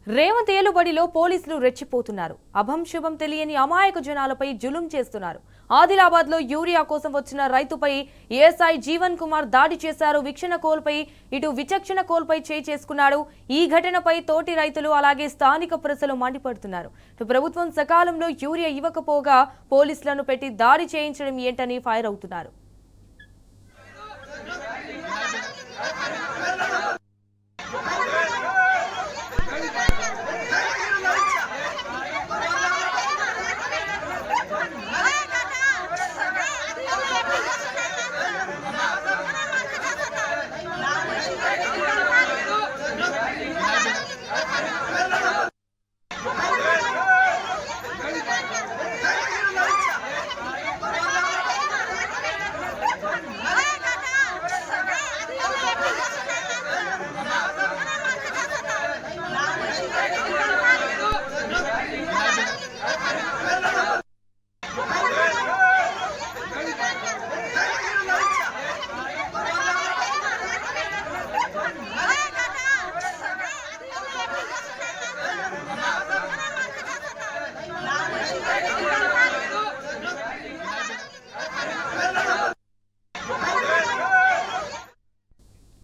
రేవంత్ ఏలుబడిలో పోలీసులు రెచ్చిపోతున్నారు. అభం శుభం తెలియని అమాయక జనాలపై జులుం చేస్తున్నారు. ఆదిలాబాద్ లో యూరియా కోసం వచ్చిన రైతుపై ఏఎస్ఐ జీవన్ కుమార్ దాడి చేశారు. విచక్షణ కోల్పై చేసుకున్నాడు. ఈ ఘటనపై తోటి రైతులు అలాగే స్థానిక ప్రజలు మండిపడుతున్నారు. ప్రభుత్వం సకాలంలో యూరియా ఇవ్వకపోగా పోలీసులను పెట్టి దాడి చేయించడం ఏంటని ఫైర్ అవుతున్నారు.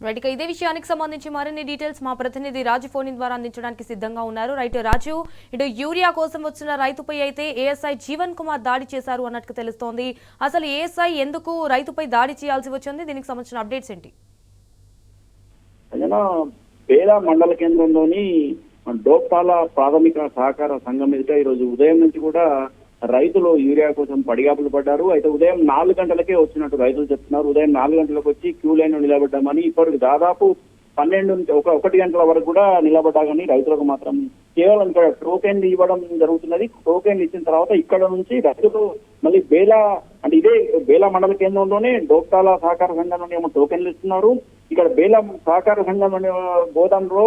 రైట్, ఇదే విషయానికి సంబంధించి మరిన్ని డీటెయిల్స్ మా ప్రతినిధి రాజు ఫోన్ ద్వారా అందించడానికి సిద్ధంగా ఉన్నారు. రైట్ రాజు, ఇటు యూరియా కోసం వచ్చిన రైతుపై అయితే ఏఎస్ఐ జీవన్ కుమార్ దాడి చేశారు అన్నట్టు తెలుస్తోంది. అసలు ఏఎస్ఐ ఎందుకు రైతుపై దాడి చేయాల్సి వచ్చింది? దీనికి సంబంధించిన అప్డేట్స్ ఏంటి? పేద మండల కేంద్రంలోని డోక్పాల ప్రాథమిక సహకార సంఘం ఎదుట ఈరోజు ఉదయం నుంచి కూడా రైతులు యూరియా కోసం పడిగాపులు పడ్డారు. అయితే ఉదయం 4 గంటలకే వచ్చినట్టు రైతులు చెప్తున్నారు. ఉదయం 4 గంటలకు వచ్చి క్యూ లైన్ నిలబడ్డామని, ఇప్పటికి దాదాపు 1 గంటల వరకు కూడా నిలబడ్డా కానీ రైతులకు మాత్రం కేవలం ఇక్కడ టోకెన్లు ఇవ్వడం జరుగుతున్నది. టోకెన్లు ఇచ్చిన తర్వాత ఇక్కడ నుంచి రైతులు మళ్ళీ ఇదే బేలా మండల కేంద్రంలోనే డోక్టాల సహకార సంఘంలోనే ఏమో టోకెన్లు ఇస్తున్నారు. ఇక్కడ బేలా సహకార సంఘంలోని గోదాంలో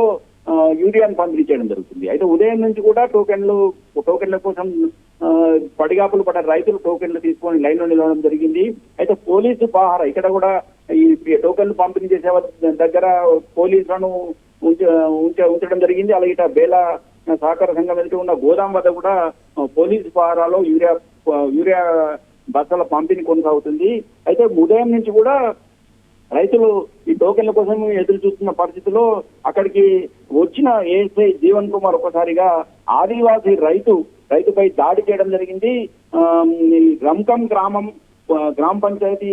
యూరియాను పంపిణీ చేయడం జరుగుతుంది. అయితే ఉదయం నుంచి కూడా టోకెన్ల కోసం పడిగాపులు పడ్డ రైతులు టోకెన్లు తీసుకొని లైన్ లో నిలవడం జరిగింది. అయితే పోలీసు పహారా ఇక్కడ కూడా ఈ టోకెన్లు పంపిణీ చేసే దగ్గర పోలీసులను ఉంచడం జరిగింది. అలాగే ఇట బేలా సహకార సంఘం ఎదుట ఉన్న గోదాం వద్ద కూడా పోలీసు పహారాలో యూరియా బస్తాల పంపిణీ కొనసాగుతుంది. అయితే ఉదయం నుంచి కూడా రైతులు ఈ టోకెన్ల కోసం ఎదురు చూస్తున్న పరిస్థితిలో అక్కడికి వచ్చిన ఏఎస్ఐ జీవన్ కుమార్ ఒకసారిగా ఆదివాసీ రైతుపై దాడి చేయడం జరిగింది. రంకం గ్రామ పంచాయతీ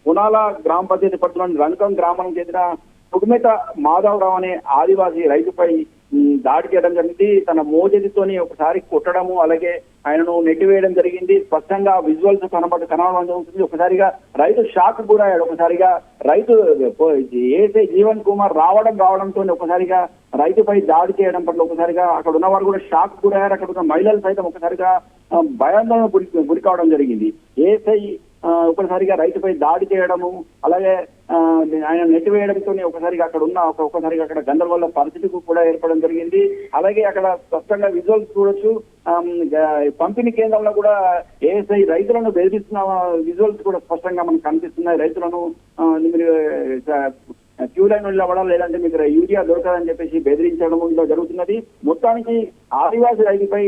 పునాల గ్రామ పంచాయతీ పరిధిలోని రంకం గ్రామానికి చెందిన కుడుమెత మాధవరావు అనే ఆదివాసీ రైతుపై దాడి చేయడం జరిగింది. తన మోజెదితోని ఒకసారి కొట్టడము, అలాగే ఆయనను నెట్టివేయడం జరిగింది. స్పష్టంగా విజువల్స్ కనబడడం జరుగుతుంది. ఒకసారిగా రైతు షాక్ గురయ్యాడు. ఒకసారిగా రైతు ఏసై జీవన్ కుమార్ రావడంతో ఒకసారిగా రైతుపై దాడి చేయడం పట్ల ఒకసారిగా అక్కడ ఉన్నవారు కూడా షాక్ గురయ్యారు. అక్కడ ఉన్న మహిళలు సైతం ఒకసారిగా భయాందోళన గురి కావడం జరిగింది. ఏసై ఒకసారిగా రైతుపై దాడి చేయడము, అలాగే ఆయన నెట్టివేయడంతో ఒకసారిగా అక్కడ గందరగోళ పరిస్థితికి కూడా ఏర్పడడం జరిగింది. అలాగే అక్కడ స్పష్టంగా విజువల్స్ చూడొచ్చు. పంపిణీ కేంద్రంలో కూడా ఏఎస్ఐ రైతులను బెదిరిస్తున్న విజువల్స్ కూడా స్పష్టంగా మనకు కనిపిస్తున్నాయి. రైతులను క్యూ లైన్ నిలబడాలి, లేదంటే మీకు యూరియా దొరకదని చెప్పేసి బెదిరించడం జరుగుతున్నది. మొత్తానికి ఆదివాసీ రైతుపై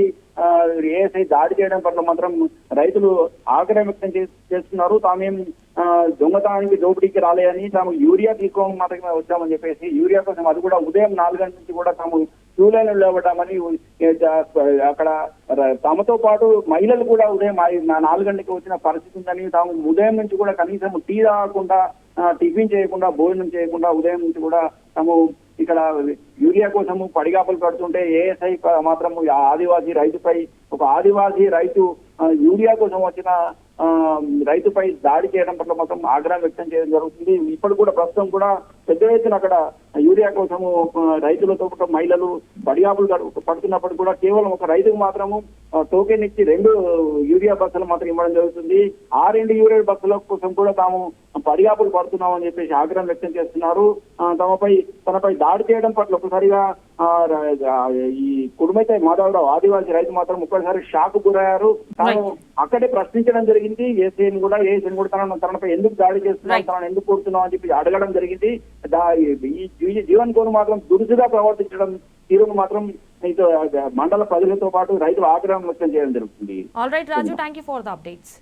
ఏఎస్ఐ దాడి చేయడం పట్ల మాత్రం రైతులు ఆగ్రహం వ్యక్తం చేస్తున్నారు. తామేం దొంగతనానికి దోపిడీకి రాలేదని, తాము యూరియా తీసుకోవడం మాత్రమే వచ్చామని చెప్పేసి యూరియా కోసం అది కూడా ఉదయం 4 గంటల నుంచి కూడా తాము క్యూ లైన్ నిలబడ్డామని అక్కడ తమతో పాటు మహిళలు కూడా ఉదయం 4 గంటలకు వచ్చిన పరిస్థితి ఉందని, తాము ఉదయం నుంచి కూడా కనీసం టీ తాగకుండా, టిఫిన్ చేయకుండా, భోజనం చేయకుండా ఉదయం నుంచి కూడా తాము ఇక్కడ యూరియా కోసము పడిగాపులు పడుతుంటే ఏఎస్ఐ మాత్రం ఆదివాసీ రైతు యూరియా కోసం వచ్చిన రైతుపై దాడి చేయడం పట్ల మాత్రం ఆగ్రహం వ్యక్తం చేయడం జరుగుతుంది. ఇప్పుడు కూడా ప్రస్తుతం కూడా పెద్ద ఎత్తున అక్కడ యూరియా కోసము రైతులతో మహిళలు పడిగాపులు పడుతున్నప్పుడు కూడా కేవలం ఒక రైతుకు మాత్రము టోకెన్ ఇచ్చి 2 యూరియా బస్సులు మాత్రం ఇవ్వడం జరుగుతుంది. ఆ 2 యూరియా బస్సుల కోసం కూడా తాము పడిగాపులు పడుతున్నామని చెప్పేసి ఆగ్రహం వ్యక్తం చేస్తున్నారు. తనపై దాడి చేయడం పట్ల ఒకసారిగా ఈ కుడుమైతే మాధవరావు ఆదివాసీ రైతు మాత్రం ఒక్కసారి షాక్ గురయ్యారు. తాను అక్కడే ప్రశ్నించడం జరిగింది. ఏసీని కూడా తనపై ఎందుకు దాడి చేస్తున్నావు, తనను ఎందుకు కొడుతున్నావు అని చెప్పి అడగడం జరిగింది. ఈ జీవన్ కోరు మాత్రం దురుసుగా ప్రవర్తించడం తీరును మాత్రం ఇటు మండల ప్రజలతో పాటు రైతులు ఆగ్రహం వ్యక్తం చేయడం జరుగుతుంది. All right Raju, thank you for the updates.